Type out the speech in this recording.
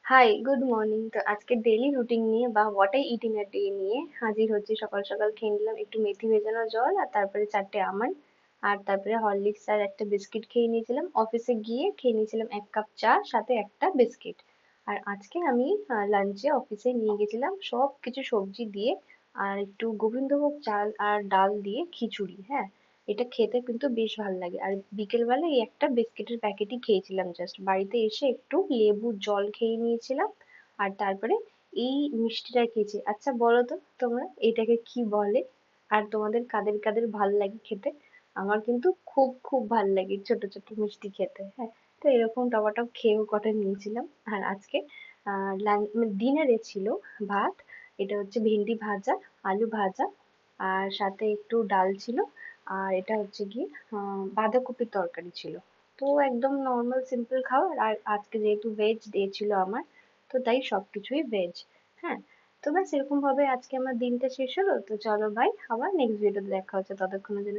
High, good morning. তো আজকে daily routine নিয়ে বা what I it in a day নিয়ে হাজির হচ্ছি। সকাল সকাল খেয়ে নিলাম একটু মেথি ভেজানো জল, আর তারপরে 4টে আমন্ড, আর তারপরে হরলিক্স আর একটা বিস্কিট খেয়ে নিয়েছিলাম। অফিসে গিয়ে খেয়ে নিয়েছিলাম 1 কাপ চা, সাথে একটা বিস্কিট। আর আজকে আমি লাঞ্চে অফিসে নিয়ে গেছিলাম সব কিছু সবজি দিয়ে আর একটু গোবিন্দভোগ চাল আর ডাল দিয়ে খিচুড়ি। হ্যাঁ, এটা খেতে কিন্তু বেশ ভালো লাগে। আর বিকেলবেলা এই একটা বিস্কিটের প্যাকেটই খেয়েছিলাম, জাস্ট বাড়িতে এসে একটু লেবুর জল খেয়ে নিয়েছিলাম। আর তারপরে এই মিষ্টিটা খেয়েছি। আচ্ছা বলো তো তোমরা এটাকে কি বলে, আর তোমাদের কাদের কাদের ভাল লাগে খেতে? আমার কিন্তু খুব খুব ভাল লাগে ছোট ছোট মিষ্টি খেতে। হ্যাঁ, তো এরকম টপাটপ খেয়েও কটা নিয়েছিলাম। আর আজকে ডিনারে ছিল ভাত, এটা হচ্ছে ভেন্ডি ভাজা, আলু ভাজা, আর সাথে একটু ডাল ছিল, আর এটা হচ্ছে গিয়ে বাঁধাকপির তরকারি ছিল। তো একদম নর্মাল সিম্পল খাবার। আর আজকে যেহেতু ভেজ ডে ছিল আমার, তো তাই সবকিছুই ভেজ। হ্যাঁ, তো ব্যাস এরকম ভাবে আজকে আমার দিনটা শেষ হলো। তো চলো ভাই, আবার নেক্সট ভিডিওতে দেখা হচ্ছে, ততক্ষণের জন্য